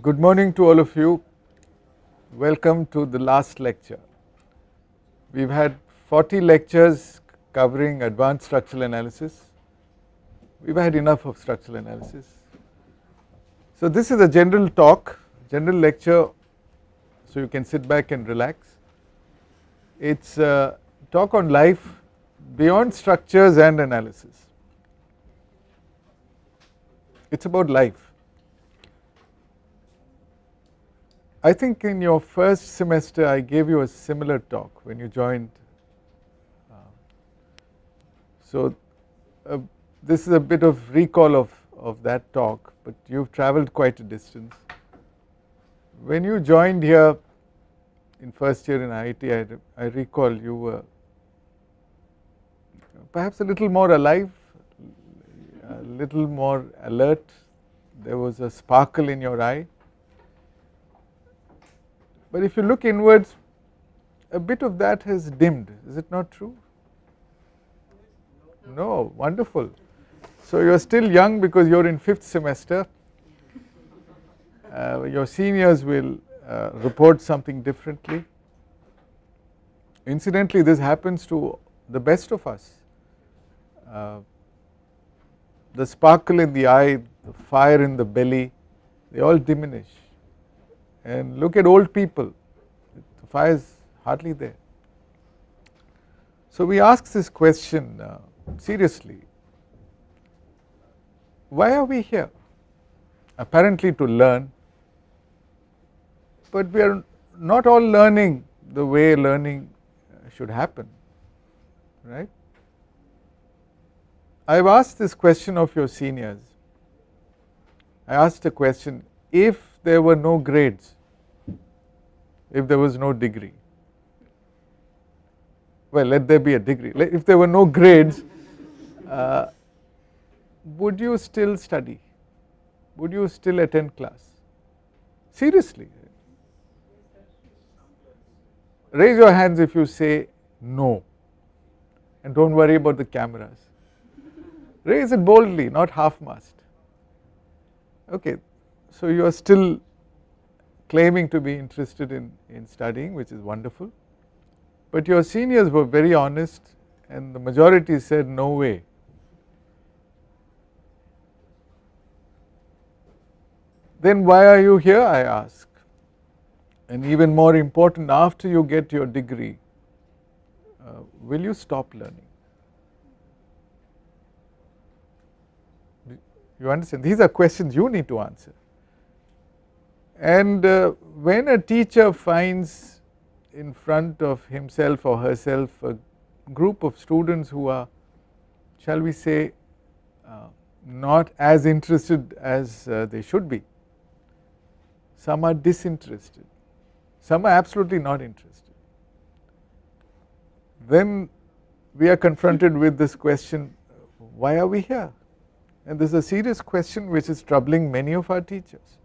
Good morning to all of you. Welcome to the last lecture. We have had 40 lectures covering advanced structural analysis. We have had enough of structural analysis. So this is a general talk, general lecture, so you can sit back and relax. It's a talk on life beyond structures and analysis. It's about life. I think in your first semester I gave you a similar talk when you joined. So this is a bit of recall of that talk, but you've traveled quite a distance. When you joined here in first year in IIT, I recall you were perhaps a little more alive, a little more alert. There was a sparkle in your eye. But if you look inwards, a bit of that has dimmed, is it not true? No, wonderful. So you are still young because you are in 5th semester. Your seniors will report something differently. Incidentally, this happens to the best of us. The sparkle in the eye, the fire in the belly, they all diminish. And look at old people, the fire is hardly there. So we ask this question seriously, why are we here? Apparently to learn, but we are not all learning the way learning should happen, right? I have asked this question of your seniors. I asked a question, if there were no grades, if there was no degree, well, let there be a degree. If there were no grades, would you still study? Would you still attend class? Seriously. Raise your hands if you say no, and don't worry about the cameras. Raise it boldly, not half-mast. Okay. So you are still claiming to be interested in studying, which is wonderful, but your seniors were very honest and the majority said no way. Then why are you here, I ask? And even more important, after you get your degree, will you stop learning? You understand? These are questions you need to answer. And when a teacher finds in front of himself or herself a group of students who are, shall we say, not as interested as they should be, some are disinterested, some are absolutely not interested, then we are confronted with this question, why are we here? And this is a serious question which is troubling many of our teachers.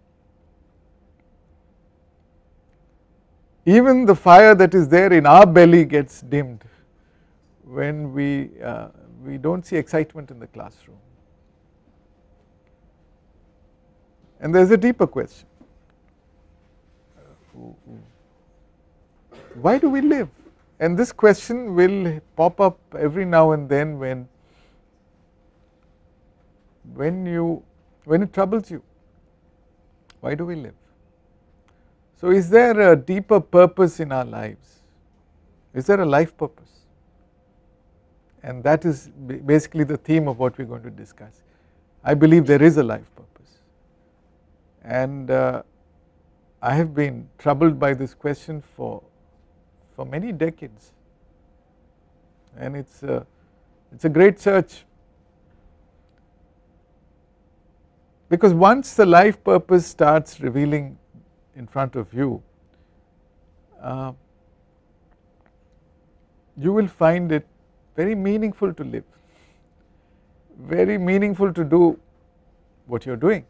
Even the fire that is there in our belly gets dimmed when we do not see excitement in the classroom. And there is a deeper question, why do we live? And this question will pop up every now and then when it troubles you. Why do we live? So is there a deeper purpose in our lives? Is there a life purpose? And that is basically the theme of what we are going to discuss. I believe there is a life purpose, and I have been troubled by this question for many decades, and it's a great search, because once the life purpose starts revealing in front of you, you will find it very meaningful to live, very meaningful to do what you are doing.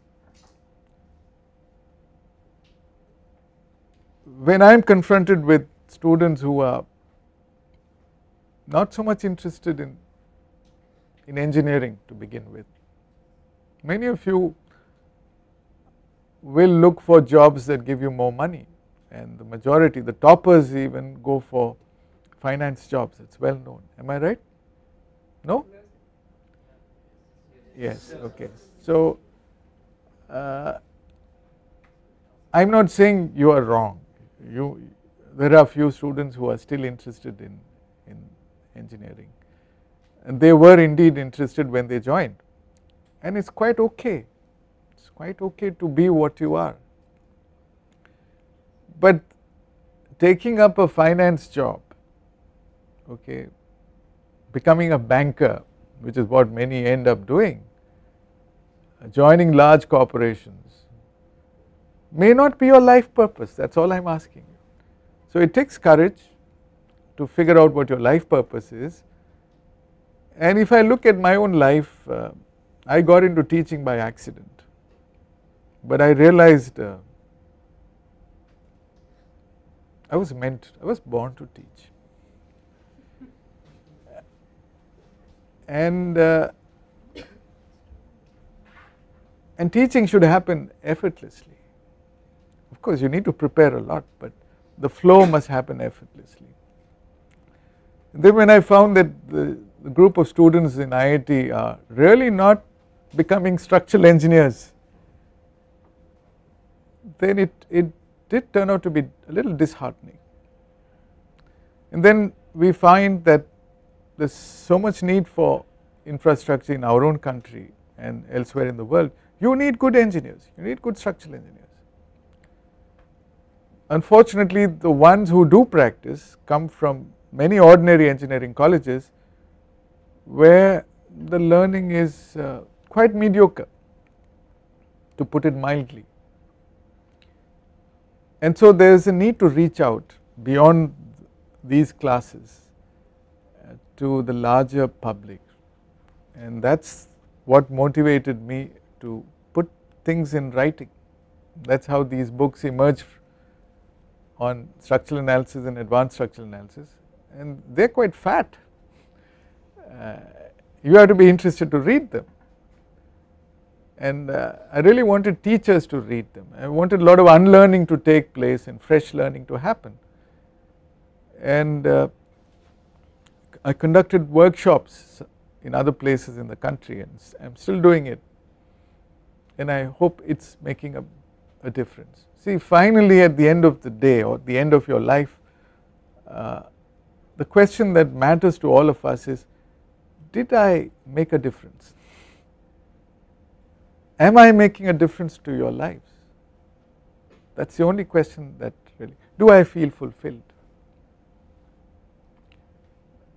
When I am confronted with students who are not so much interested in engineering to begin with, many of you will look for jobs that give you more money, and the majority, the toppers even go for finance jobs. It's well known. Am I right? No? Yes, okay. So I am not saying you are wrong. There are few students who are still interested in engineering, and they were indeed interested when they joined, and it's quite okay. It's quite okay to be what you are. But taking up a finance job, okay, becoming a banker, which is what many end up doing, joining large corporations, may not be your life purpose. That's all I am asking you. So it takes courage to figure out what your life purpose is. And if I look at my own life, I got into teaching by accident, but I realized I was born to teach. And teaching should happen effortlessly. Of course, you need to prepare a lot, but the flow must happen effortlessly. And then when I found that the group of students in IIT are really not becoming structural engineers, then it did turn out to be a little disheartening. And then we find that there is so much need for infrastructure in our own country and elsewhere in the world. You need good engineers, you need good structural engineers. Unfortunately, the ones who do practice come from many ordinary engineering colleges where the learning is quite mediocre, to put it mildly. And so there is a need to reach out beyond these classes to the larger public, and that is what motivated me to put things in writing. That is how these books emerge on structural analysis and advanced structural analysis, and they are quite fat. You have to be interested to read them, and I really wanted teachers to read them. I wanted a lot of unlearning to take place and fresh learning to happen. And I conducted workshops in other places in the country, and I am still doing it, and I hope it is making a difference. See, finally at the end of the day or the end of your life, the question that matters to all of us is, did I make a difference? Am I making a difference to your lives? That is the only question that really, do I feel fulfilled?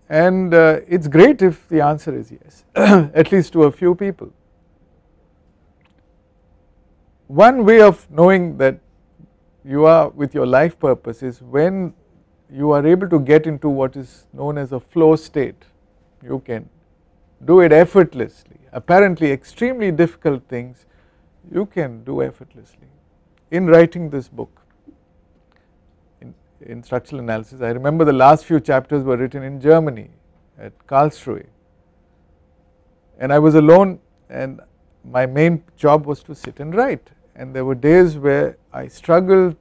And it is great if the answer is yes, at least to a few people. One way of knowing that you are with your life purpose is when you are able to get into what is known as a flow state. You can do it effortlessly. Apparently extremely difficult things you can do effortlessly. In writing this book in structural analysis, I remember the last few chapters were written in Germany at Karlsruhe, and I was alone, and my main job was to sit and write, and there were days where I struggled,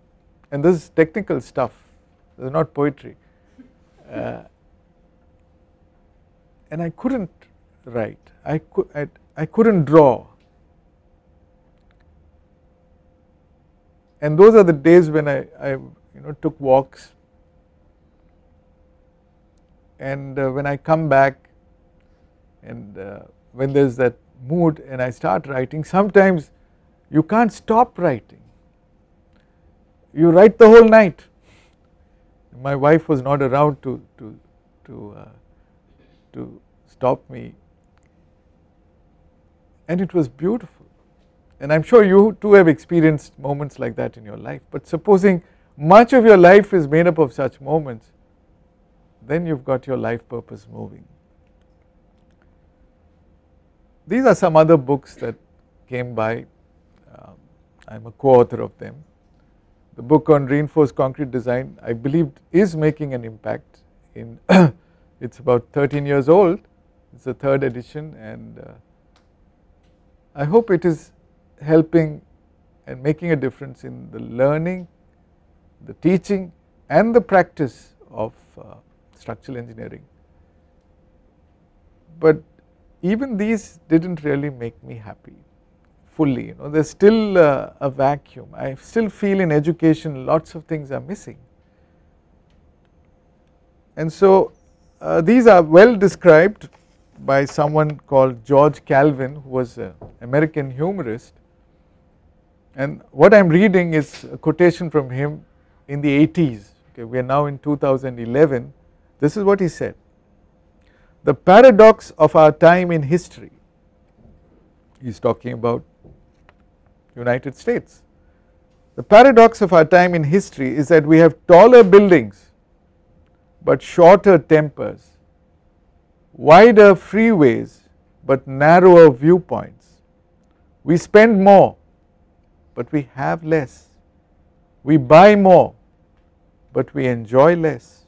and this is technical stuff, this is not poetry, and I couldn't write, I couldn't draw, and those are the days when I took walks, and when I come back and when there is that mood and I start writing, sometimes you can't stop writing, you write the whole night. My wife was not around to stop me, and it was beautiful, and I am sure you too have experienced moments like that in your life. But supposing much of your life is made up of such moments, then you have got your life purpose moving. These are some other books that came by, I am a co-author of them. The book on reinforced concrete design, I believe, is making an impact. In it is about 13 years old, it is the 3rd edition, and I hope it is helping and making a difference in the learning, the teaching and the practice of structural engineering. But even these didn't really make me happy fully, there's still a vacuum. I still feel in education lots of things are missing. And so these are well described by someone called George Calvin, who was an American humorist, and what I am reading is a quotation from him in the 80s. Okay, we are now in 2011. This is what he said: "The paradox of our time in history," he is talking about United States, "the paradox of our time in history is that we have taller buildings but shorter tempers, wider freeways but narrower viewpoints. We spend more but we have less. We buy more but we enjoy less.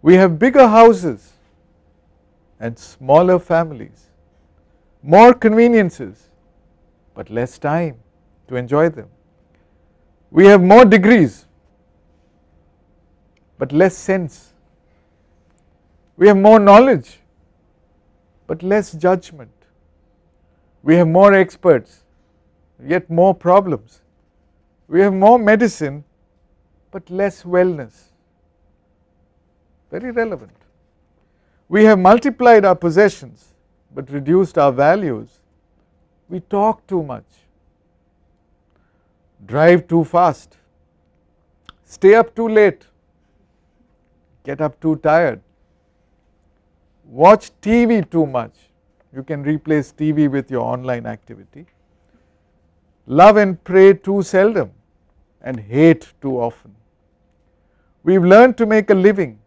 We have bigger houses and smaller families, more conveniences but less time to enjoy them. We have more degrees but less sense. We have more knowledge but less judgment. We have more experts yet more problems. We have more medicine but less wellness." Very relevant. "We have multiplied our possessions but reduced our values. We talk too much, drive too fast, stay up too late, get up too tired, watch TV too much." You can replace TV with your online activity. "Love and pray too seldom and hate too often. We have learned to make a living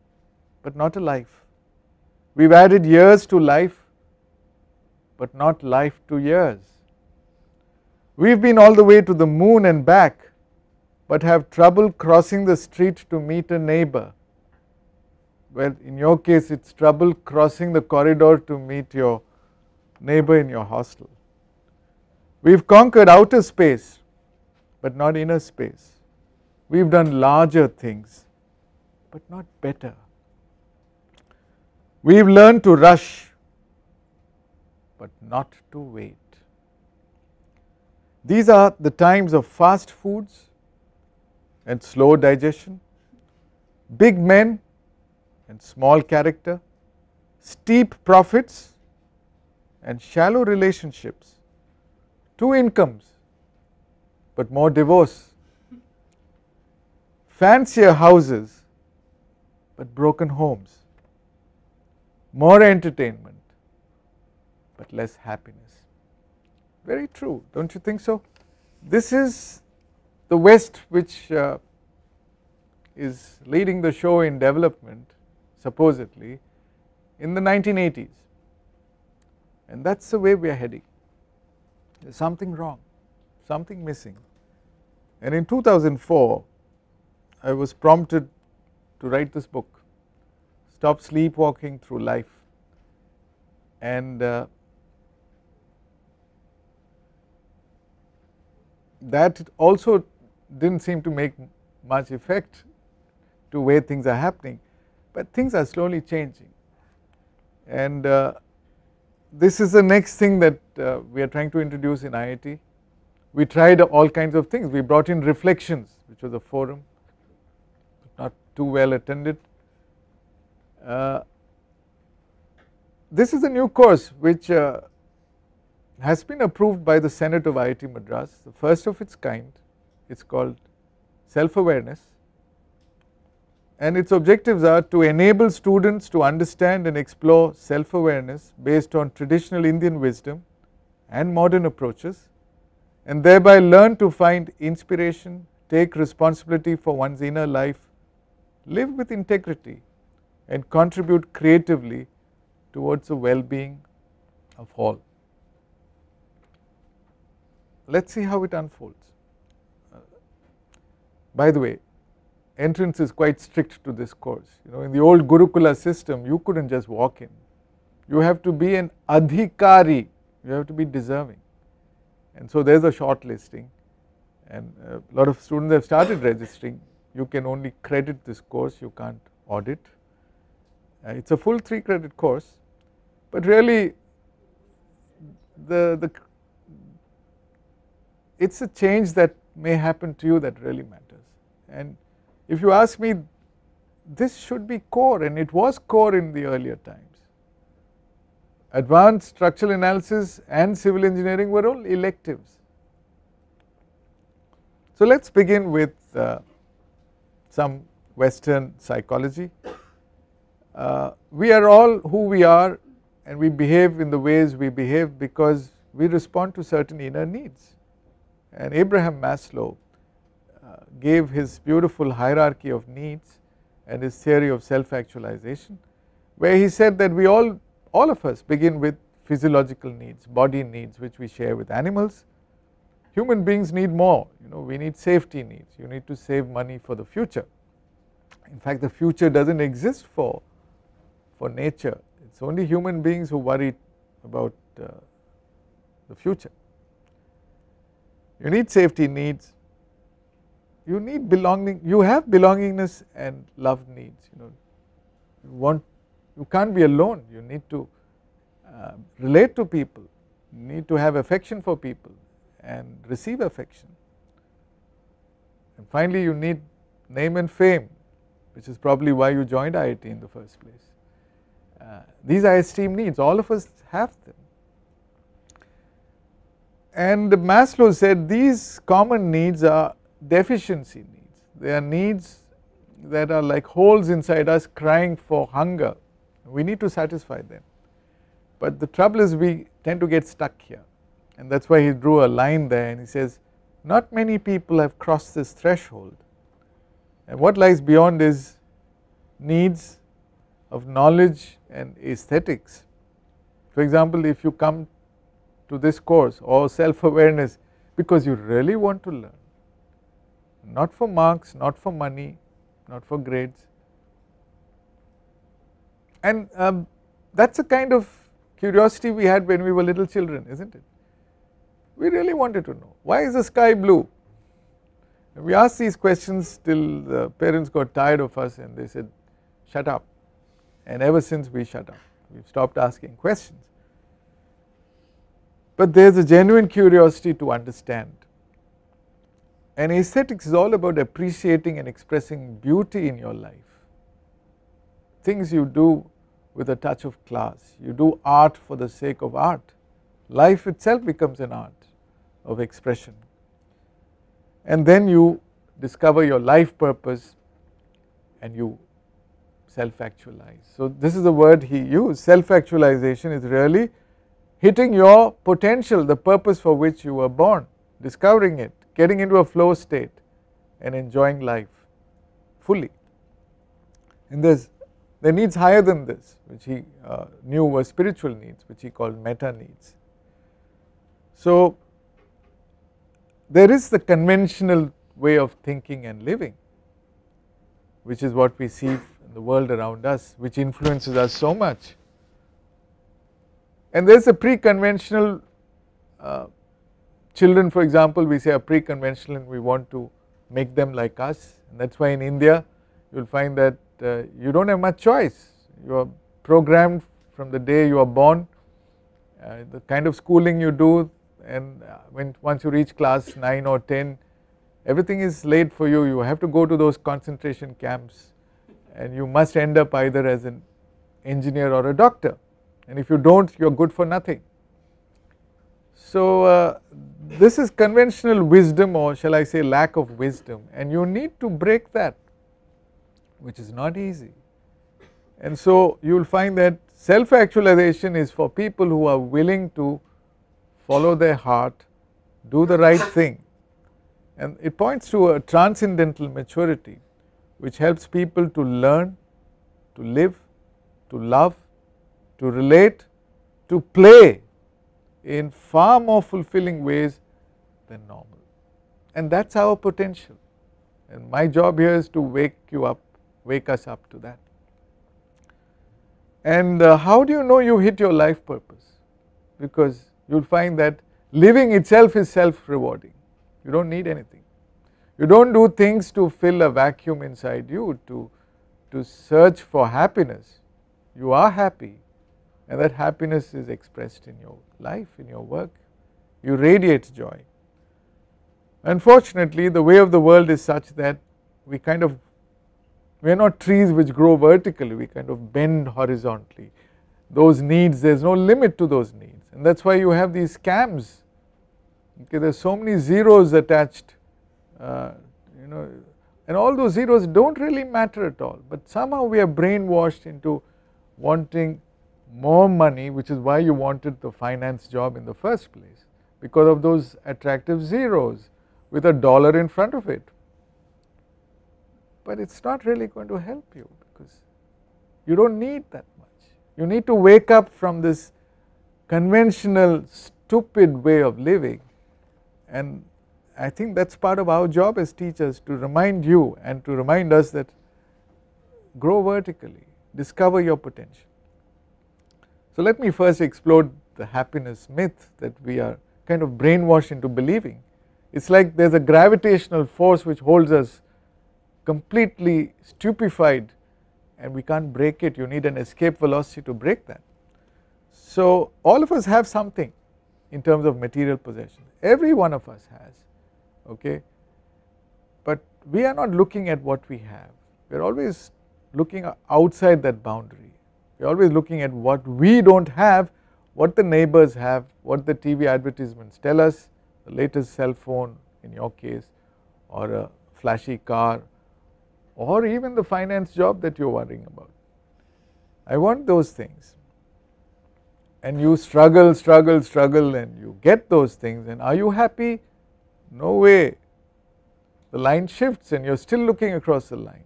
but not a life. We have added years to life but not life to years. We have been all the way to the moon and back but have trouble crossing the street to meet a neighbor." Well, in your case it is trouble crossing the corridor to meet your neighbor in your hostel. "We have conquered outer space but not inner space. We have done larger things but not better. We have learned to rush but not to wait." These are the times of fast foods and slow digestion, big men and small character, steep profits and shallow relationships, two incomes but more divorce, fancier houses but broken homes, more entertainment but less happiness. Very true, don't you think so? This is the West which is leading the show in development, supposedly, in the 1980s, and that is the way we are heading. There is something wrong, something missing. And in 2004 I was prompted to write this book, Stop Sleepwalking Through Life, and that also did not seem to make much effect to where things are happening, but things are slowly changing. And this is the next thing that we are trying to introduce in IIT. We tried all kinds of things. We brought in Reflections, which was a forum, not too well attended. This is a new course which has been approved by the Senate of IIT Madras, the first of its kind. It is called Self-Awareness, and its objectives are to enable students to understand and explore self-awareness based on traditional Indian wisdom and modern approaches, and thereby learn to find inspiration, take responsibility for one's inner life, live with integrity and contribute creatively towards the well-being of all. Let us see how it unfolds. By the way, entrance is quite strict to this course. In the old Gurukula system, you could not just walk in. You have to be an adhikari, you have to be deserving. And so there is a short listing, and a lot of students have started registering. You can only credit this course, you can't audit. It's a full 3 credit course, but really it's a change that may happen to you that really matters. And if you ask me, this should be core, and it was core in the earlier times. Advanced structural analysis and civil engineering were all electives. So let us begin with some Western psychology. We are all who we are, and we behave in the ways we behave because we respond to certain inner needs. And Abraham Maslow gave his beautiful hierarchy of needs and his theory of self-actualization, where he said that we all of us begin with physiological needs, body needs, which we share with animals. Human beings need more, we need safety needs. You need to save money for the future. In fact, the future doesn't exist for nature. It's only human beings who worry about the future. You need safety needs. You need belonging. You have belongingness and love needs. You can't be alone. You need to relate to people. You need to have affection for people and receive affection. And finally, you need name and fame, which is probably why you joined IIT in the first place. These are esteem needs. All of us have them. And Maslow said these common needs are deficiency needs. They are needs that are like holes inside us crying for hunger. We need to satisfy them. But the trouble is we tend to get stuck here, and that is why he drew a line there, and he says not many people have crossed this threshold, and what lies beyond is needs of knowledge and aesthetics. For example, if you come to this course or self-awareness because you really want to learn, not for marks, not for money, not for grades, and that is a kind of curiosity we had when we were little children, isn't it? We really wanted to know, why is the sky blue? And we asked these questions till the parents got tired of us and they said, shut up. And ever since we shut up, we've stopped asking questions. But there is a genuine curiosity to understand. And aesthetics is all about appreciating and expressing beauty in your life. Things you do with a touch of class. You do art for the sake of art. Life itself becomes an art of expression. And then you discover your life purpose and you self-actualize. So this is the word he used. Self-actualization is really hitting your potential, the purpose for which you were born, discovering it, getting into a flow state and enjoying life fully. And there are needs higher than this, which he knew were spiritual needs, which he called meta needs. So there is the conventional way of thinking and living, which is what we see in the world around us, which influences us so much. And there is a pre-conventional, children for example, we say are pre-conventional and we want to make them like us, and that is why in India you will find that you do not have much choice. You are programmed from the day you are born, the kind of schooling you do, and once you reach class 9 or 10, everything is laid for you. You have to go to those concentration camps and you must end up either as an engineer or a doctor, and if you do not, you are good for nothing. So this is conventional wisdom, or shall I say lack of wisdom, and you need to break that, which is not easy. And so you will find that self-actualization is for people who are willing to follow their heart, do the right thing, and it points to a transcendental maturity which helps people to learn, to live, to love, to relate, to play in far more fulfilling ways than normal. And that is our potential, and my job here is to wake us up to that. And how do you know you hit your life purpose? Because you will find that living itself is self-rewarding. You do not need anything. You do not do things to fill a vacuum inside you, to search for happiness. You are happy, and that happiness is expressed in your life, in your work. You radiate joy. Unfortunately, the way of the world is such that we are not trees which grow vertically, we kind of bend horizontally. Those needs, there is no limit to those needs, and that is why you have these scams. Okay, there are so many zeros attached, and all those zeros do not really matter at all, but somehow we are brainwashed into wanting more money, which is why you wanted the finance job in the first place, because of those attractive zeros with a dollar in front of it. But it is not really going to help you, because you do not need that much. You need to wake up from this conventional stupid way of living, and I think that is part of our job as teachers, to remind you and to remind us that grow vertically, discover your potential. So let me first explode the happiness myth that we are kind of brainwashed into believing. It is like there is a gravitational force which holds us completely stupefied, and we can't break it. You need an escape velocity to break that. So all of us have something in terms of material possessions. Every one of us has, okay, but we are not looking at what we have. We are always looking outside that boundary. We are always looking at what we do not have, what the neighbors have, what the TV advertisements tell us, the latest cell phone in your case, or a flashy car, or even the finance job that you are worrying about. I want those things, and you struggle and you get those things, and are you happy? No way. The line shifts and you are still looking across the line,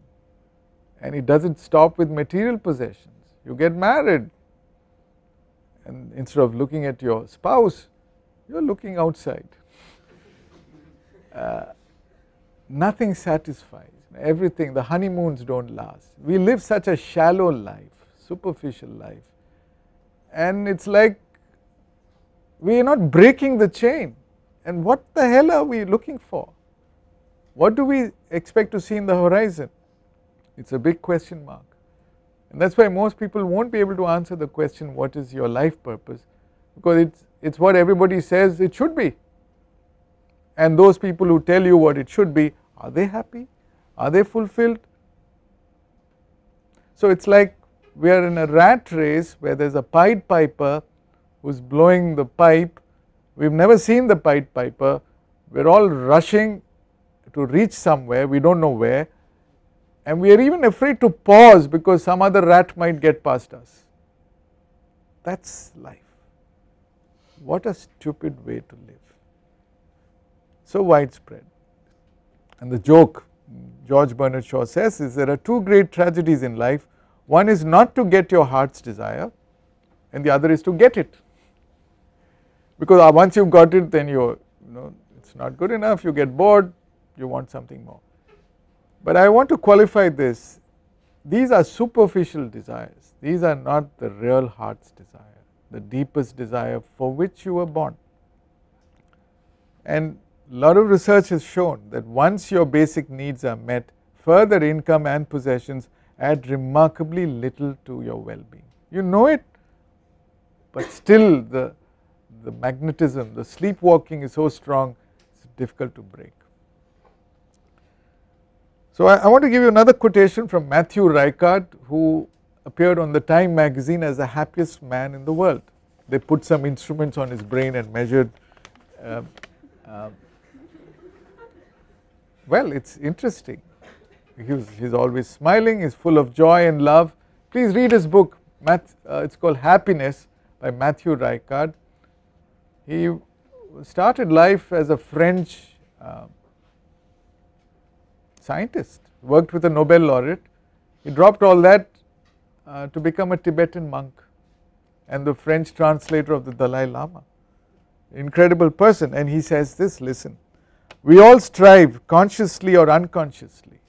and it does not stop with material possessions. You get married, and instead of looking at your spouse, you are looking outside. Nothing satisfies, everything, the honeymoons do not last. We live such a shallow life, superficial life, and it is like we are not breaking the chain. And what the hell are we looking for? What do we expect to see in the horizon? It is a big question mark, and that is why most people will not be able to answer the question, what is your life purpose, because it is what everybody says it should be, and those people who tell you what it should be, are they happy? Are they fulfilled? So it is like we are in a rat race where there is a Pied Piper who is blowing the pipe. We have never seen the Pied Piper, we are all rushing to reach somewhere, we do not know where, and we are even afraid to pause because some other rat might get past us. That is life. What a stupid way to live, so widespread. And the joke George Bernard Shaw says is, there are two great tragedies in life. One is not to get your heart's desire, and the other is to get it, because once you have got it, then it is not good enough, you get bored, you want something more. But I want to qualify this, these are superficial desires, these are not the real heart's desire, the deepest desire for which you were born. And a lot of research has shown that once your basic needs are met, further income and possessions add remarkably little to your well-being. You know it, but still the magnetism, the sleepwalking is so strong, it is difficult to break. So I want to give you another quotation from Matthew Ricard, who appeared on the Time magazine as the happiest man in the world. They put some instruments on his brain and measured, well, it is interesting. He is always smiling, he is full of joy and love. Please read his book, it is called Happiness by Matthew Ricard. He started life as a French scientist, worked with a Nobel laureate. He dropped all that to become a Tibetan monk and the French translator of the Dalai Lama. Incredible person, and he says this, listen, we all strive consciously or unconsciously,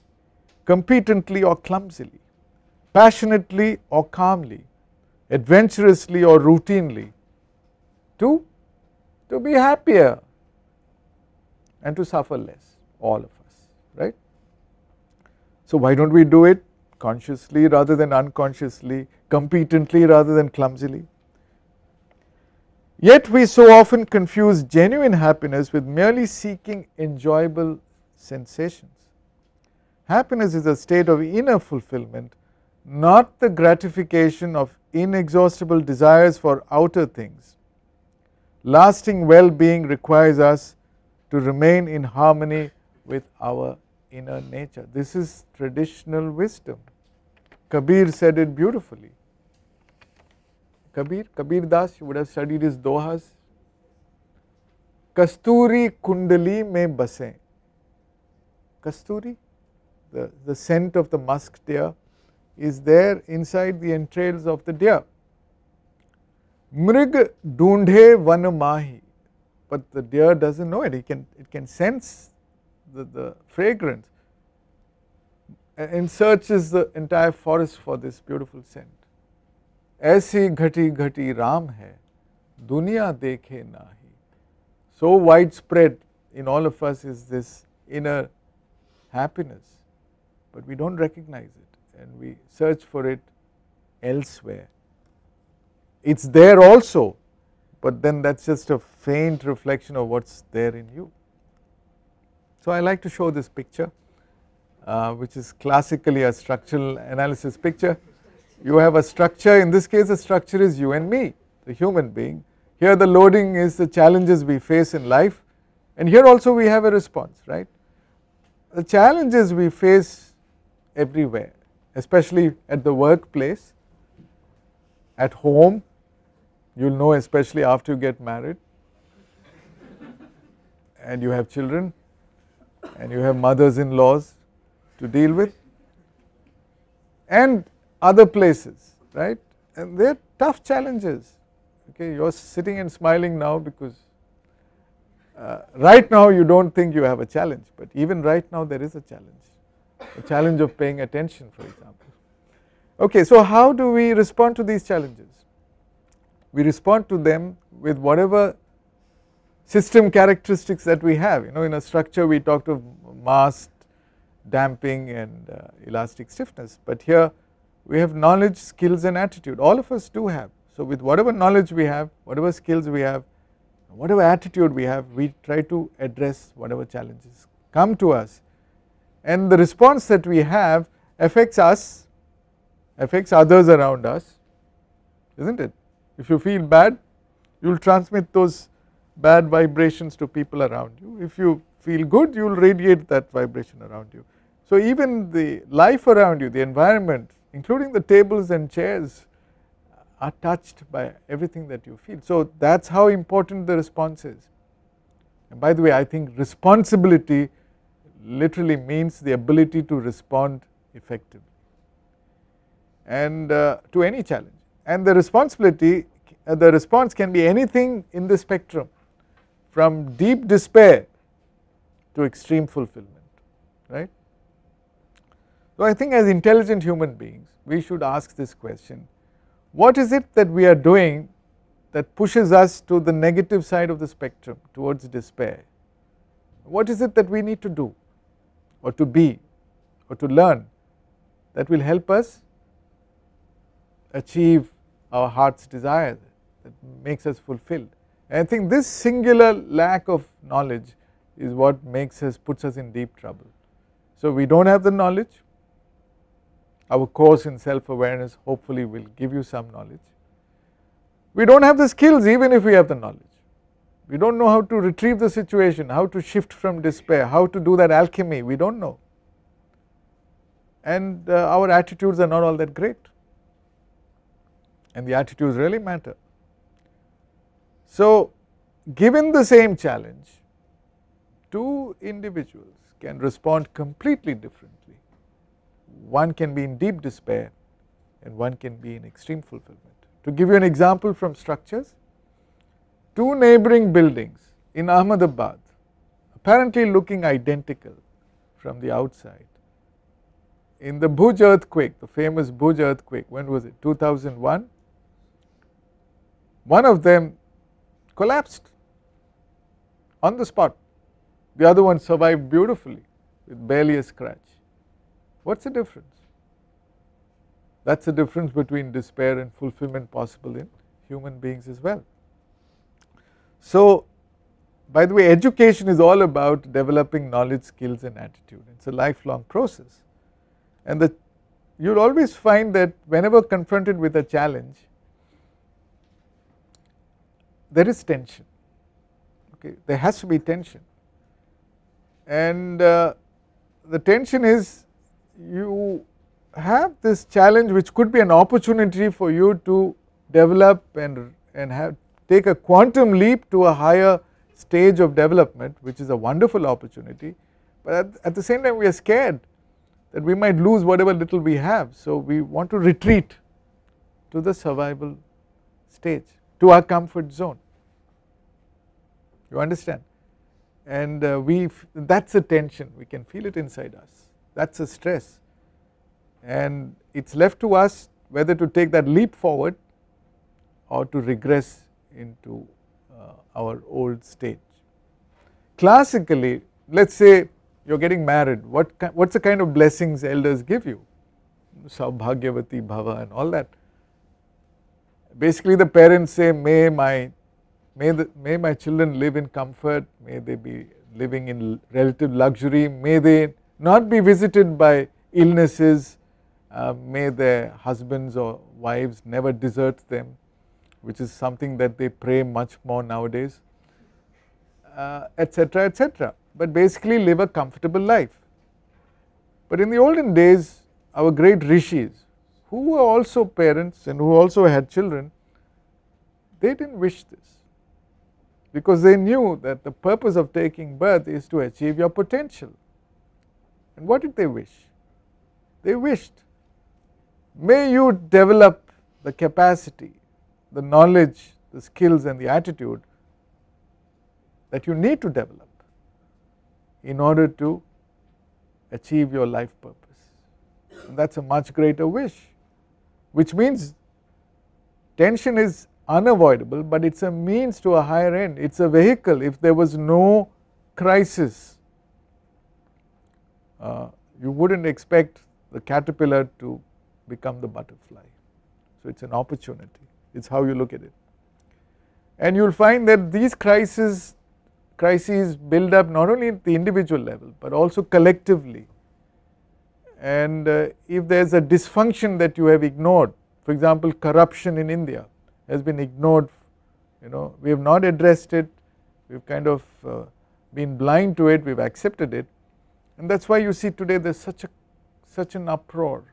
competently or clumsily, passionately or calmly, adventurously or routinely to be happier. and to suffer less, all of us, right. So why don't we do it consciously rather than unconsciously, competently rather than clumsily? Yet we so often confuse genuine happiness with merely seeking enjoyable sensations. Happiness is a state of inner fulfillment, not the gratification of inexhaustible desires for outer things. Lasting well-being requires us to remain in harmony with our inner nature. This is traditional wisdom. Kabir said it beautifully. Kabir Das, you would have studied his dohas. Kasturi kundali mein base. Kasturi, the scent of the musk deer, is there inside the entrails of the deer. Mrig dhoondhe van mahi, but the deer doesn't know it. It can sense the fragrance and searches the entire forest for this beautiful scent. ऐसी घटी घटी राम है दुनिया देखे नाही. So widespread in all of us is this inner happiness, but we don't recognize it and we search for it elsewhere. It's there also, but then that's just a faint reflection of what's there in you. So I like to show this picture, which is classically a structural analysis picture. You have a structure, in this case the structure is you and me, the human being. Here the loading is the challenges we face in life, and here also we have a response, right. The challenges we face everywhere, especially at the workplace, at home, you will know especially after you get married and you have children and you have mothers-in-laws to deal with, and other places, right, and they are tough challenges. Okay, you are sitting and smiling now because right now you don't think you have a challenge, but even right now there is a challenge of paying attention, for example. Okay, so how do we respond to these challenges? We respond to them with whatever system characteristics that we have. You know, in a structure we talked of mass, damping and elastic stiffness, but here we have knowledge, skills and attitude. All of us do have. So with whatever knowledge we have, whatever skills we have, whatever attitude we have, we try to address whatever challenges come to us, and the response that we have affects us, affects others around us, isn't it? If you feel bad, you will transmit those bad vibrations to people around you. If you feel good, you will radiate that vibration around you. So even the life around you, the environment, including the tables and chairs, are touched by everything that you feel. So that's how important the response is. And by the way, I think responsibility literally means the ability to respond effectively and to any challenge. And the responsibility, the response can be anything in the spectrum, from deep despair to extreme fulfillment, right. So I think as intelligent human beings, we should ask this question: what is it that we are doing that pushes us to the negative side of the spectrum, towards despair? What is it that we need to do or to be or to learn that will help us achieve our heart's desire, that makes us fulfilled? And I think this singular lack of knowledge is what puts us in deep trouble. So we don't have the knowledge. Our course in self-awareness hopefully will give you some knowledge. We don't have the skills even if we have the knowledge. We don't know how to retrieve the situation, how to shift from despair, how to do that alchemy, we don't know. And our attitudes are not all that great. And the attitudes really matter. So given the same challenge, two individuals can respond completely differently. One can be in deep despair and one can be in extreme fulfillment. To give you an example from structures, two neighboring buildings in Ahmedabad, apparently looking identical from the outside. In the Bhuj earthquake, the famous Bhuj earthquake, when was it, 2001? One of them collapsed on the spot. the other one survived beautifully with barely a scratch. What's the difference? That's the difference between despair and fulfillment possible in human beings as well. So, by the way, education is all about developing knowledge, skills and attitude. It's a lifelong process, and you'll always find that whenever confronted with a challenge, there is tension. Okay, there has to be tension, and the tension is you have this challenge which could be an opportunity for you to develop and take a quantum leap to a higher stage of development, which is a wonderful opportunity, but at the same time we are scared that we might lose whatever little we have. So we want to retreat to the survival stage, to our comfort zone. You understand? And that's a tension, we can feel it inside us, that's a stress, and it's left to us whether to take that leap forward or to regress into our old stage. Classically, let's say you're getting married, what's the kind of blessings elders give you? Saubhagyavati bhava and all that. Basically the parents say, may my children live in comfort, may they be living in relative luxury, may they not be visited by illnesses, may their husbands or wives never desert them, which is something that they pray much more nowadays, etc., etc. But basically live a comfortable life. But in the olden days, our great rishis, who were also parents and who also had children, they didn't wish this, because they knew that the purpose of taking birth is to achieve your potential. And what did they wish? They wished, may you develop the capacity, the knowledge, the skills and the attitude that you need to develop in order to achieve your life purpose. And that's a much greater wish, which means tension is unavoidable, but it's a means to a higher end, it's a vehicle. If there was no crisis, you wouldn't expect the caterpillar to become the butterfly. So it's an opportunity, it's how you look at it. And you'll find that these crises build up not only at the individual level but also collectively. And if there is a dysfunction that you have ignored, for example corruption in India has been ignored, we have not addressed it, we have kind of been blind to it, we have accepted it, and that is why you see today there is such an uproar,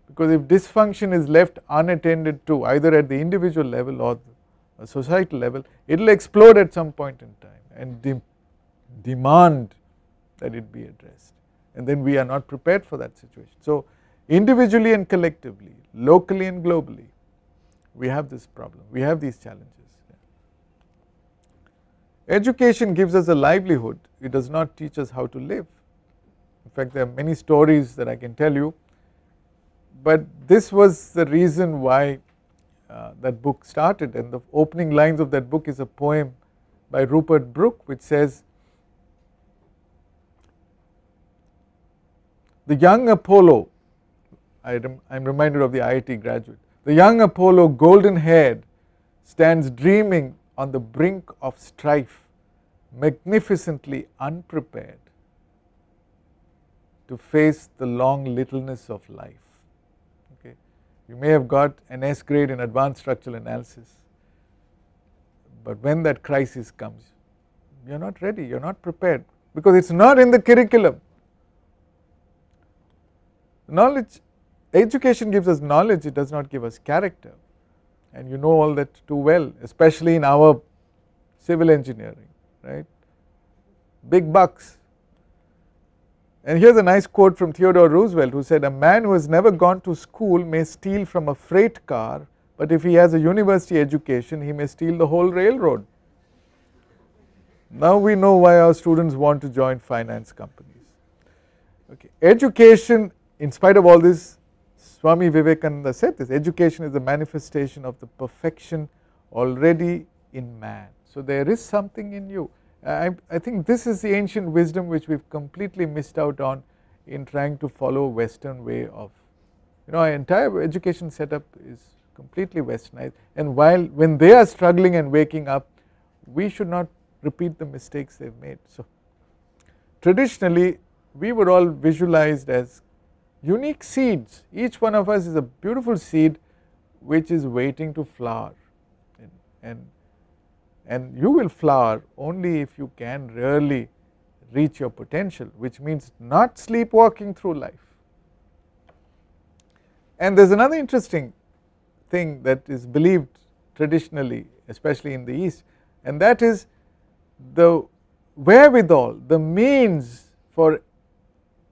because if dysfunction is left unattended to either at the individual level or the societal level, it will explode at some point in time and demand that it be addressed, and then we are not prepared for that situation. So individually and collectively, locally and globally, we have this problem, we have these challenges. Education gives us a livelihood, it does not teach us how to live. In fact, there are many stories that I can tell you, but this was the reason why that book started, and the opening lines of that book is a poem by Rupert Brooke which says, the young Apollo, I am reminded of the IIT graduate, the young Apollo golden haired stands dreaming on the brink of strife, magnificently unprepared to face the long littleness of life. Okay. You may have got an S grade in advanced structural analysis, but when that crisis comes, you are not ready, you are not prepared, because it is not in the curriculum. Knowledge, education gives us knowledge, it does not give us character, and you know all that too well, especially in our civil engineering, right, big bucks. And here is a nice quote from Theodore Roosevelt, who said, a man who has never gone to school may steal from a freight car, but if he has a university education, he may steal the whole railroad. Now we know why our students want to join finance companies. Okay. Education, in spite of all this, Swami Vivekananda said this, education is a manifestation of the perfection already in man. So there is something in you, I think this is the ancient wisdom which we've completely missed out on in trying to follow Western way of, our entire education setup is completely westernized, and when they are struggling and waking up, we should not repeat the mistakes they've made. So traditionally we were all visualized as unique seeds. Each one of us is a beautiful seed which is waiting to flower, and you will flower only if you can really reach your potential, which means not sleepwalking through life. And there is another interesting thing that is believed traditionally, especially in the East, and that is the wherewithal, the means for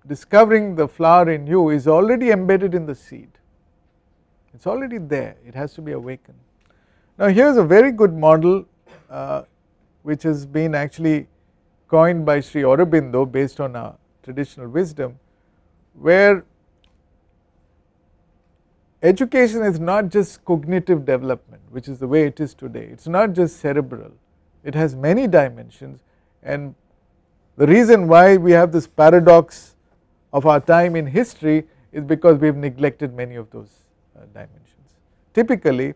discovering the flower in you is already embedded in the seed. It is already there, it has to be awakened. Now here is a very good model which has been actually coined by Sri Aurobindo based on our traditional wisdom, where education is not just cognitive development, which is the way it is today. It is not just cerebral, it has many dimensions, and the reason why we have this paradox of our time in history is because we have neglected many of those dimensions. Typically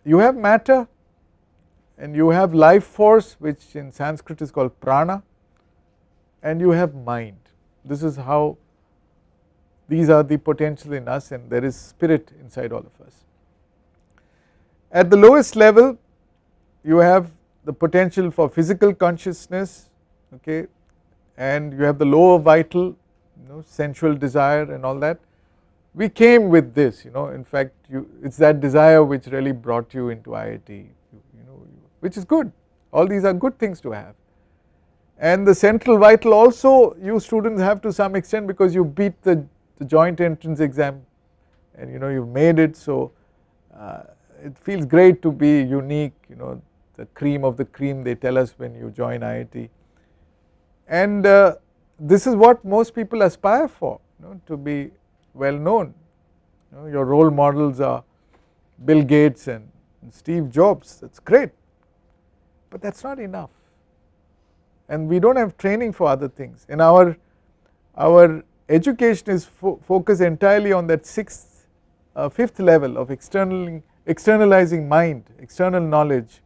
you have matter and you have life force, which in Sanskrit is called prana, and you have mind. This is how these are the potential in us, and there is spirit inside all of us. At the lowest level you have the potential for physical consciousness, okay, and you have the lower vital, sensual desire and all that. We came with this, in fact it is that desire which really brought you into IIT, which is good. All these are good things to have. And the central vital also you students have to some extent, because you beat the joint entrance exam and you have made it, so it feels great to be unique, the cream of the cream they tell us when you join IIT. And this is what most people aspire for, to be well known. Your role models are Bill Gates and Steve Jobs, that is great, but that is not enough, and we do not have training for other things. And our education is focused entirely on that fifth level of externalizing mind, external knowledge,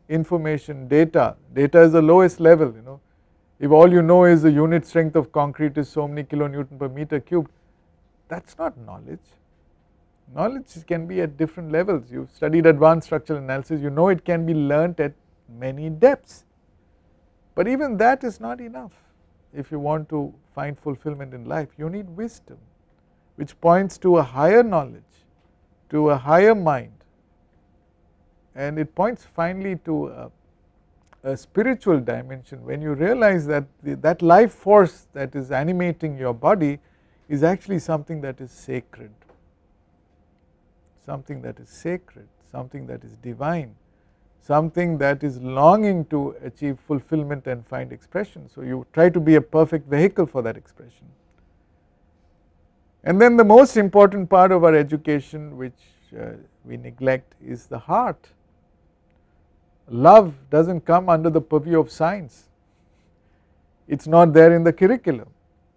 information, data. Data is the lowest level. If all you know is the unit strength of concrete is so many kilonewton per meter cubed, that is not knowledge. Knowledge can be at different levels. You have studied advanced structural analysis, you know it can be learnt at many depths, but even that is not enough. If you want to find fulfillment in life, you need wisdom, which points to a higher knowledge, to a higher mind, and it points finally to a spiritual dimension, when you realize that that life force that is animating your body is actually something that is sacred, something that is sacred, something that is divine, something that is longing to achieve fulfillment and find expression. So you try to be a perfect vehicle for that expression. And then the most important part of our education, which we neglect, is the heart. Love does not come under the purview of science, it is not there in the curriculum,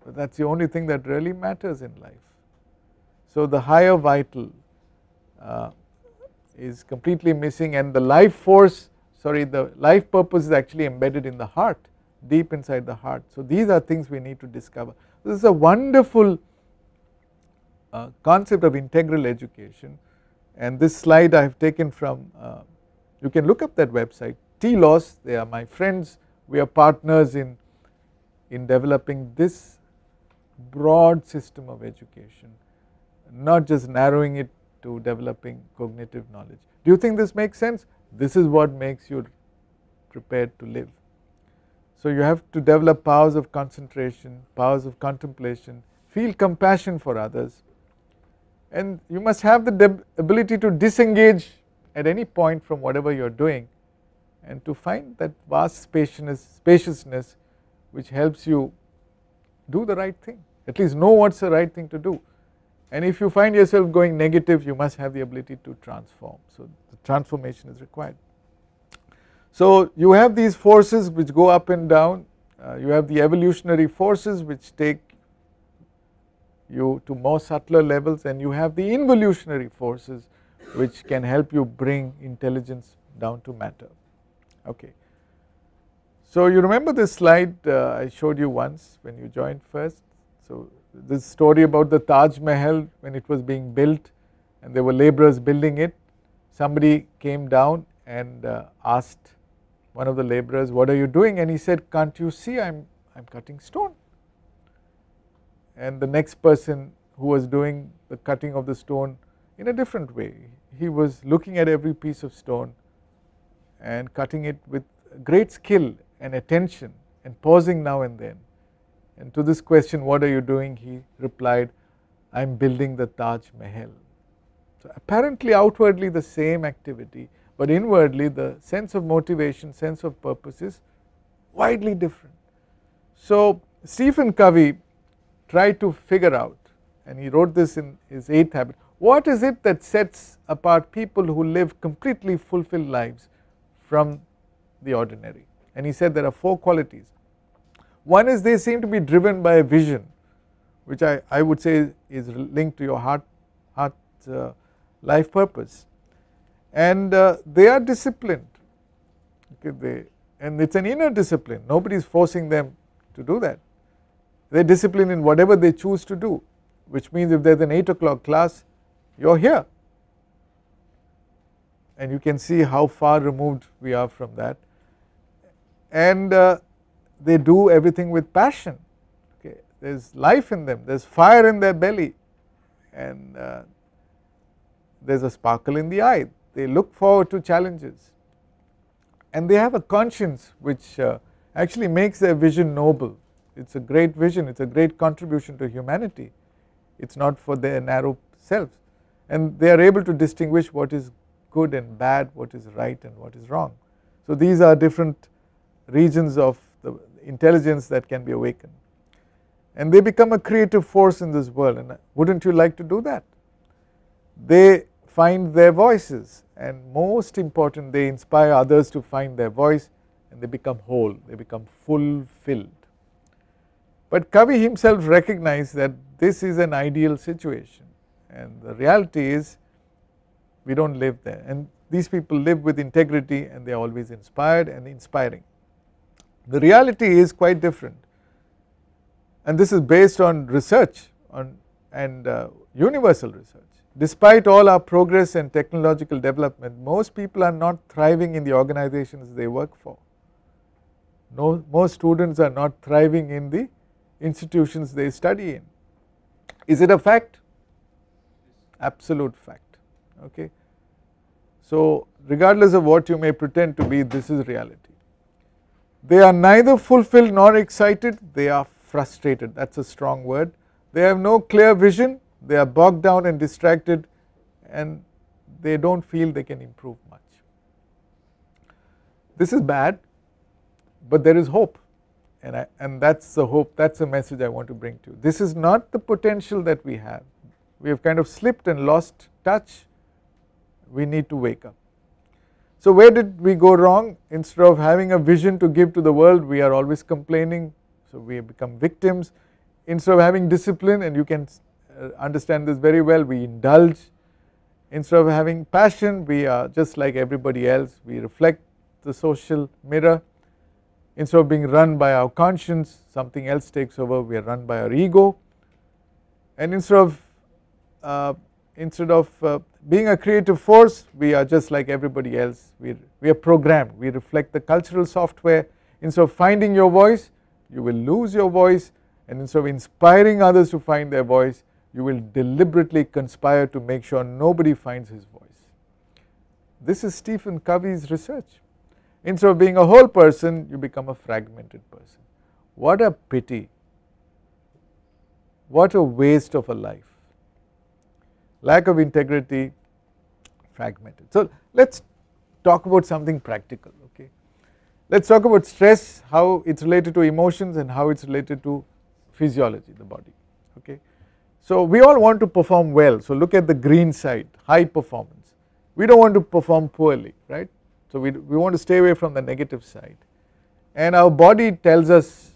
but that is the only thing that really matters in life. So the higher vital is completely missing, and the life force, the life purpose is actually embedded in the heart, deep inside the heart. So these are things we need to discover. This is a wonderful concept of integral education, and this slide I have taken from, you can look up that website, TLOS, they are my friends, we are partners in developing this broad system of education, not just narrowing it to developing cognitive knowledge. Do you think this makes sense? This is what makes you prepared to live. So you have to develop powers of concentration, powers of contemplation, feel compassion for others, and you must have the ability to disengage at any point from whatever you are doing, and to find that vast spaciousness which helps you do the right thing, at least know what is the right thing to do. And if you find yourself going negative, you must have the ability to transform. So the transformation is required. So you have these forces which go up and down, you have the evolutionary forces which take you to more subtler levels, and you have the involutionary forces which can help you bring intelligence down to matter. Okay. So you remember this slide I showed you once when you joined first. So this story about the Taj Mahal when it was being built and there were laborers building it. Somebody came down and asked one of the laborers, what are you doing? And he said, can't you see I'm cutting stone? And the next person who was doing the cutting of the stone in a different way, he was looking at every piece of stone and cutting it with great skill and attention and pausing now and then. And to this question, what are you doing? He replied, I am building the Taj Mahal. So apparently outwardly the same activity, but inwardly the sense of motivation, sense of purpose is widely different. So Stephen Covey tried to figure out, and he wrote this in his 8th habit, what is it that sets apart people who live completely fulfilled lives from the ordinary? And he said there are 4 qualities. One is they seem to be driven by a vision, which I would say is linked to your heart life purpose, and they are disciplined. Okay, and it's an inner discipline, nobody is forcing them to do that. They are disciplined in whatever they choose to do, which means if there is an 8 o'clock class, you are here, and you can see how far removed we are from that. And they do everything with passion. Okay, there is life in them, there is fire in their belly, and there is a sparkle in the eye. They look forward to challenges, and they have a conscience which actually makes their vision noble. It's a great vision, it's a great contribution to humanity. It's not for their narrow selves, and they are able to distinguish what is good and bad, what is right and what is wrong. So these are different regions of the intelligence that can be awakened, and they become a creative force in this world. And wouldn't you like to do that? They find their voices, and most important, they inspire others to find their voice, and they become whole, they become fulfilled. But Covey himself recognized that this is an ideal situation, and the reality is we don't live there, and these people live with integrity, and they are always inspired and inspiring. The reality is quite different, and this is based on research and universal research. Despite all our progress and technological development, most people are not thriving in the organizations they work for. No, most students are not thriving in the institutions they study in. Is it a fact? Absolute fact. Okay. So regardless of what you may pretend to be, this is reality. They are neither fulfilled nor excited, they are frustrated. That's a strong word. They have no clear vision, they are bogged down and distracted, and they don't feel they can improve much. This is bad, but there is hope, and that's the hope, that's the message I want to bring to you. This is not the potential that we have. We have kind of slipped and lost touch. We need to wake up. So where did we go wrong? Instead of having a vision to give to the world, we are always complaining, so we have become victims. Instead of having discipline, and you can understand this very well, we indulge. Instead of having passion, we are just like everybody else, we reflect the social mirror. Instead of being run by our conscience, something else takes over, we are run by our ego. And instead of being a creative force, we are just like everybody else, we are programmed, we reflect the cultural software. Instead of finding your voice, you will lose your voice, and instead of inspiring others to find their voice, you will deliberately conspire to make sure nobody finds his voice. This is Stephen Covey's research. Instead of being a whole person, you become a fragmented person. What a pity, what a waste of a life. Lack of integrity, fragmented. So let's talk about something practical. Okay, let's talk about stress, how it's related to emotions and how it's related to physiology, the body. Okay, so we all want to perform well. So look at the green side, high performance. We don't want to perform poorly, right? So we want to stay away from the negative side, and our body tells us,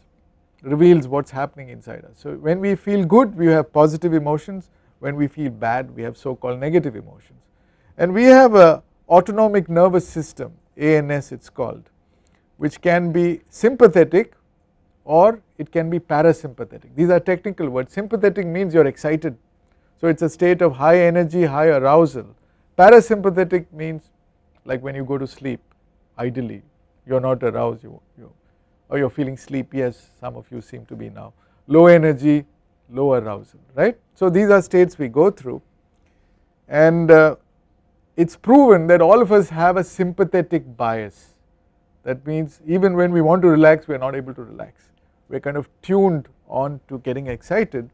reveals what is happening inside us. So when we feel good, we have positive emotions. When we feel bad, we have so called negative emotions. And we have a autonomic nervous system, ANS it is called, which can be sympathetic or it can be parasympathetic. These are technical words. Sympathetic means you are excited, so it is a state of high energy, high arousal. Parasympathetic means like when you go to sleep, ideally you are not aroused, or you are feeling sleepy, as some of you seem to be now. Low energy, low arousal, right. So these are states we go through, and it is proven that all of us have a sympathetic bias. That means even when we want to relax, we are not able to relax. We are kind of tuned on to getting excited,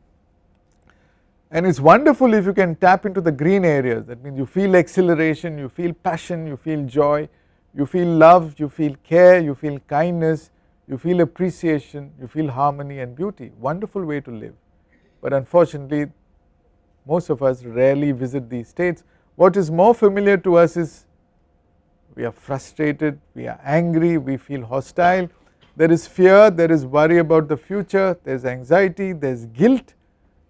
and it is wonderful if you can tap into the green areas. That means you feel exhilaration, you feel passion, you feel joy, you feel love, you feel care, you feel kindness, you feel appreciation, you feel harmony and beauty. Wonderful way to live, but unfortunately most of us rarely visit these states. What is more familiar to us is we are frustrated, we are angry, we feel hostile, there is fear, there is worry about the future, there is anxiety, there is guilt,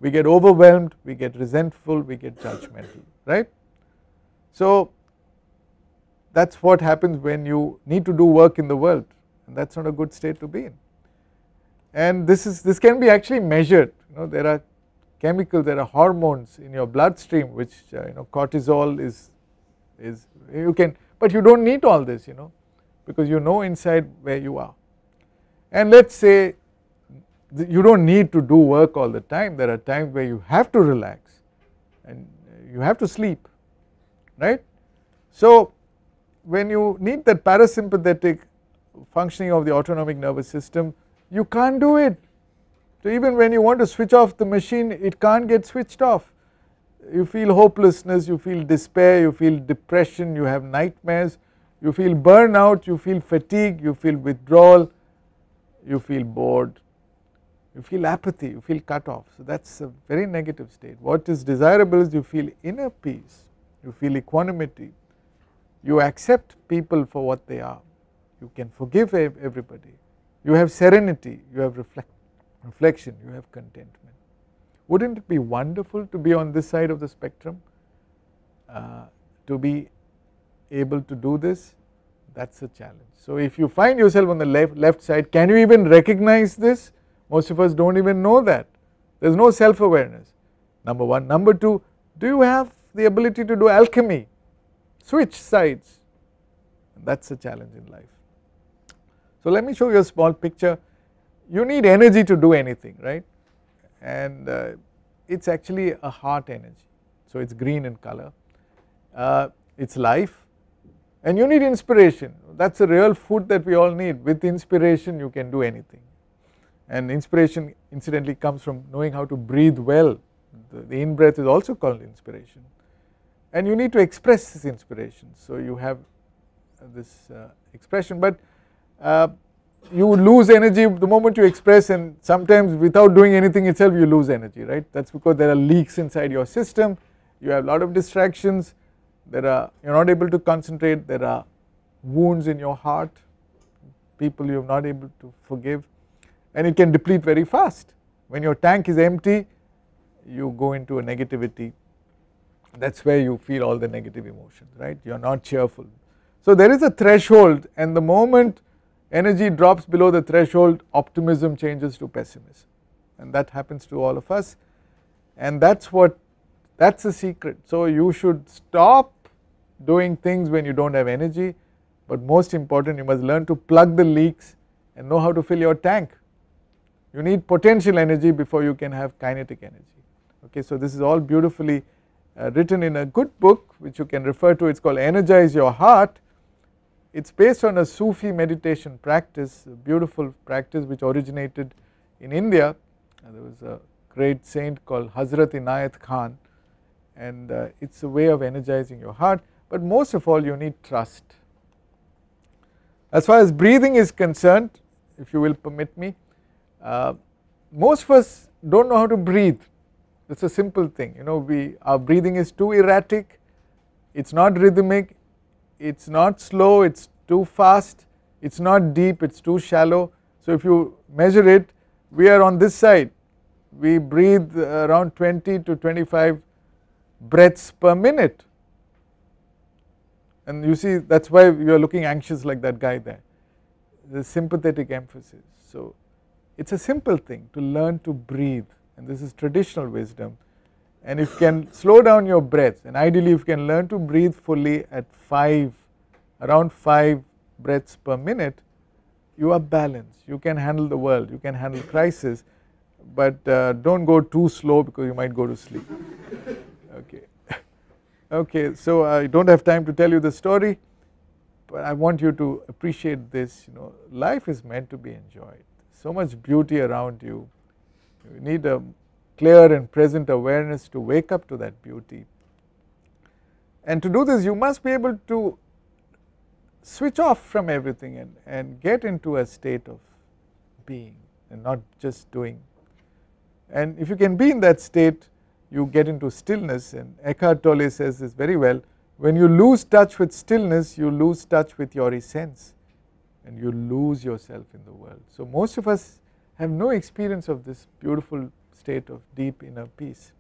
we get overwhelmed, we get resentful, we get judgmental, right. So that is what happens when you need to do work in the world, and that is not a good state to be in. And this can be actually measured. There are chemicals, there are hormones in your bloodstream which cortisol is you can, but you do not need all this, because you know inside where you are. And let us say you do not need to do work all the time. There are times where you have to relax and you have to sleep, right. So when you need that parasympathetic functioning of the autonomic nervous system, you can't do it. So even when you want to switch off the machine, it can't get switched off. You feel hopelessness, you feel despair, you feel depression, you have nightmares, you feel burnout, you feel fatigue, you feel withdrawal, you feel bored, you feel apathy, you feel cut off. So that is a very negative state. What is desirable is you feel inner peace, you feel equanimity, you accept people for what they are, you can forgive everybody, you have serenity, you have reflection, you have contentment. Wouldn't it be wonderful to be on this side of the spectrum, to be able to do this? That is a challenge. So if you find yourself on the left side, can you even recognize this? Most of us do not even know that. There is no self awareness, number one. Number two, do you have the ability to do alchemy, switch sides? That is a challenge in life. So let me show you a small picture. You need energy to do anything, right, and it is actually a heart energy. So it is green in color, it is life, and you need inspiration. That is the real food that we all need. With inspiration you can do anything, and inspiration incidentally comes from knowing how to breathe well. The in breath is also called inspiration, and you need to express this inspiration. So you have this expression, but you lose energy the moment you express, and sometimes without doing anything itself you lose energy, right. That is because there are leaks inside your system, you have a lot of distractions, you are not able to concentrate, there are wounds in your heart, people you are not able to forgive, and it can deplete very fast. When your tank is empty, you go into a negativity. That is where you feel all the negative emotions, right. You are not cheerful. So there is a threshold, and the moment energy drops below the threshold, optimism changes to pessimism, and that happens to all of us, and that is the secret. So you should stop doing things when you do not have energy, but most important, you must learn to plug the leaks and know how to fill your tank. You need potential energy before you can have kinetic energy. Okay, so this is all beautifully written in a good book which you can refer to. It is called Energize Your Heart. It is based on a Sufi meditation practice, a beautiful practice which originated in India. There was a great saint called Hazrat Inayat Khan, and it is a way of energizing your heart, but most of all you need trust. As far as breathing is concerned, if you will permit me, most of us do not know how to breathe. It is a simple thing, our breathing is too erratic, it is not rhythmic, it is not slow, it is too fast, it is not deep, it is too shallow. So if you measure it, we are on this side, we breathe around 20 to 25 breaths per minute, and you see that is why you are looking anxious like that guy there, the sympathetic emphasis. So it is a simple thing to learn to breathe, and this is traditional wisdom. And if you can slow down your breath, and ideally if you can learn to breathe fully at around 5 breaths per minute, you are balanced, you can handle the world, you can handle crisis, but do not go too slow because you might go to sleep. Okay. Okay, so I do not have time to tell you the story, but I want you to appreciate this. Life is meant to be enjoyed, so much beauty around you. You need a clear and present awareness to wake up to that beauty, and to do this you must be able to switch off from everything and get into a state of being and not just doing. And if you can be in that state, you get into stillness, and Eckhart Tolle says this very well: when you lose touch with stillness, you lose touch with your essence and you lose yourself in the world. So most of us have no experience of this beautiful state of deep inner peace,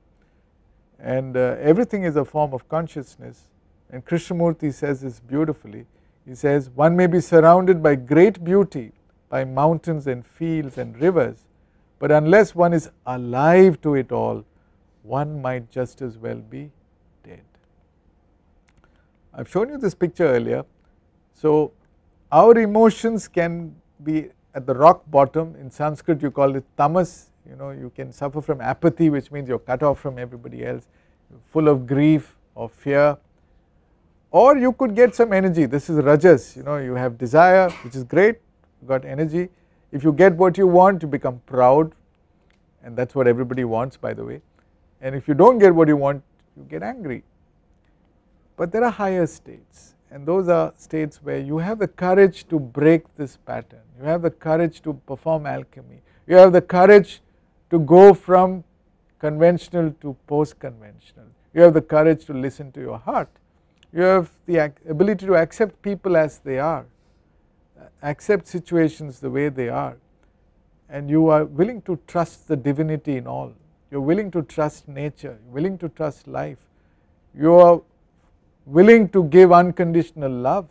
and everything is a form of consciousness. And Krishnamurti says this beautifully. He says, one may be surrounded by great beauty, by mountains and fields and rivers, but unless one is alive to it all, one might just as well be dead. I have shown you this picture earlier. So our emotions can be at the rock bottom. In Sanskrit you call it tamas. You can suffer from apathy, which means you are cut off from everybody else, full of grief or fear. Or you could get some energy. This is rajas. You have desire, which is great, you got energy. If you get what you want, you become proud, and that is what everybody wants, by the way. And if you do not get what you want, you get angry. But there are higher states, and those are states where you have the courage to break this pattern, you have the courage to perform alchemy, you have the courage to go from conventional to post-conventional, you have the courage to listen to your heart, you have the ability to accept people as they are, accept situations the way they are, and you are willing to trust the divinity in all, you are willing to trust nature, you are willing to trust life, you are willing to give unconditional love,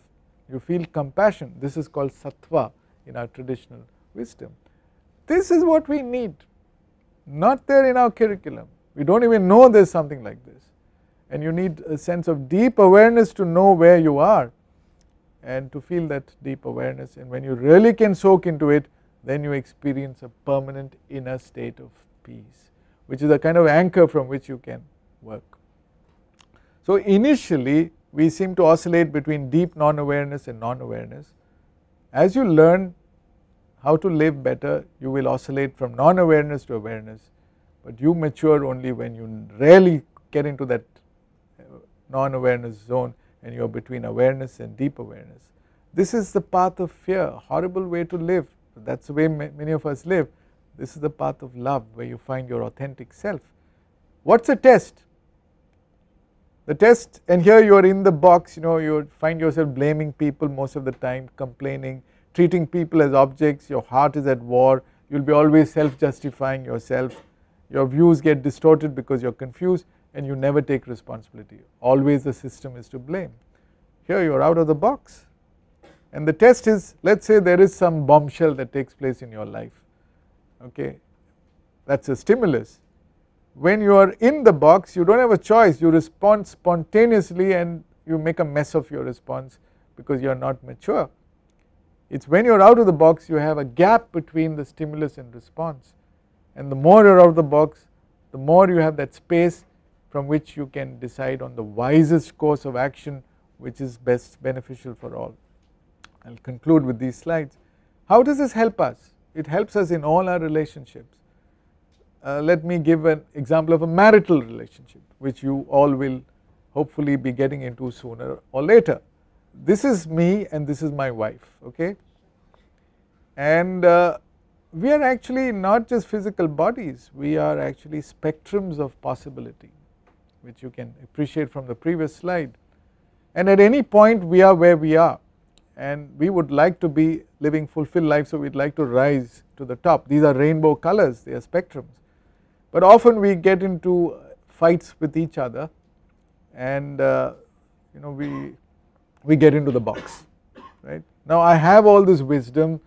you feel compassion. This is called sattva in our traditional wisdom. This is what we need, not there in our curriculum. We do not even know there is something like this, and you need a sense of deep awareness to know where you are and to feel that deep awareness, and when you really can soak into it, then you experience a permanent inner state of peace, which is a kind of anchor from which you can work. So initially we seem to oscillate between deep non-awareness and non-awareness. As you learn how to live better, you will oscillate from non-awareness to awareness, but you mature only when you really get into that non-awareness zone and you are between awareness and deep awareness. This is the path of fear, a horrible way to live, but that is the way many of us live. This is the path of love, where you find your authentic self. What is a test? The test, and here you are in the box, you find yourself blaming people most of the time, complaining, treating people as objects, your heart is at war, you will be always self-justifying yourself, your views get distorted because you are confused, and you never take responsibility, always the system is to blame. Here you are out of the box, and the test is, let us say there is some bombshell that takes place in your life, okay, that is a stimulus. When you are in the box, you do not have a choice, you respond spontaneously and you make a mess of your response because you are not mature. It is when you are out of the box, you have a gap between the stimulus and response, and the more you are out of the box, the more you have that space from which you can decide on the wisest course of action which is best beneficial for all. I will conclude with these slides. How does this help us? It helps us in all our relationships. Let me give an example of a marital relationship, which you all will hopefully be getting into sooner or later. This is me and this is my wife, okay, and we are actually not just physical bodies, we are actually spectrums of possibility, which you can appreciate from the previous slide. and at any point we are where we are, and we would like to be living fulfilled life, so we would like to rise to the top. These are rainbow colors, they are spectrums, but often we get into fights with each other, and we get into the box, right. Now I have all this wisdom,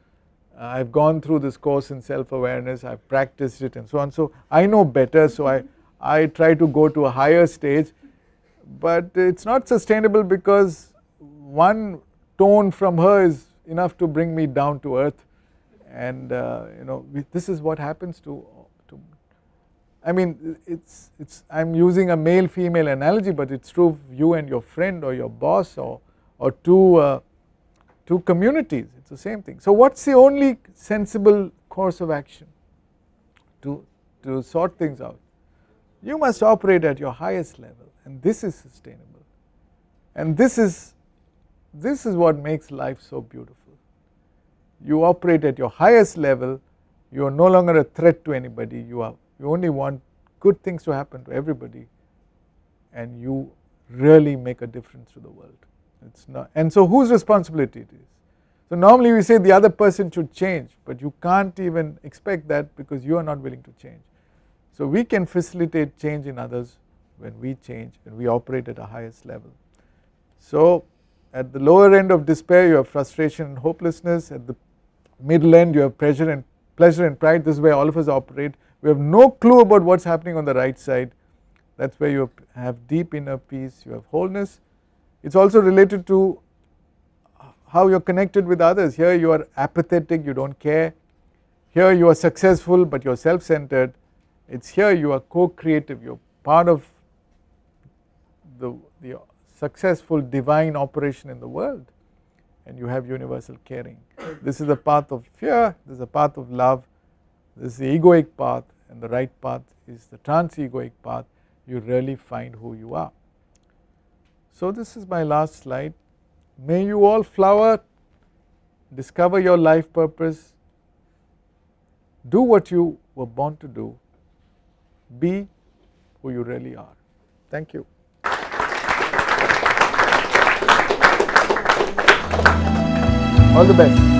I have gone through this course in self-awareness, I have practiced it and so on, so I know better, so I try to go to a higher stage, but it is not sustainable, because one tone from her is enough to bring me down to earth, and this is what happens to I mean, I am using a male female analogy, but it is true of you and your friend or your boss, or two communities, it is the same thing. So what is the only sensible course of action to sort things out? You must operate at your highest level, and this is sustainable, and this is what makes life so beautiful. You operate at your highest level, you are no longer a threat to anybody, you only want good things to happen to everybody, and you really make a difference to the world. It's not, and so whose responsibility it is? So normally we say the other person should change, but you can't even expect that, because you are not willing to change. So we can facilitate change in others when we change and we operate at a highest level. So at the lower end of despair you have frustration and hopelessness, at the middle end you have pleasure and pride. This is where all of us operate. We have no clue about what is happening on the right side. That is where you have deep inner peace, you have wholeness. It is also related to how you are connected with others. Here you are apathetic, you do not care. Here you are successful, but you are self-centered. It is here you are co-creative, you are part of the successful divine operation in the world, and you have universal caring. This is the path of fear, this is the path of love, this is the egoic path, and the right path is the trans-egoic path. You really find who you are. So this is my last slide. May you all flower, discover your life purpose, do what you were born to do, be who you really are. Thank you. All the best.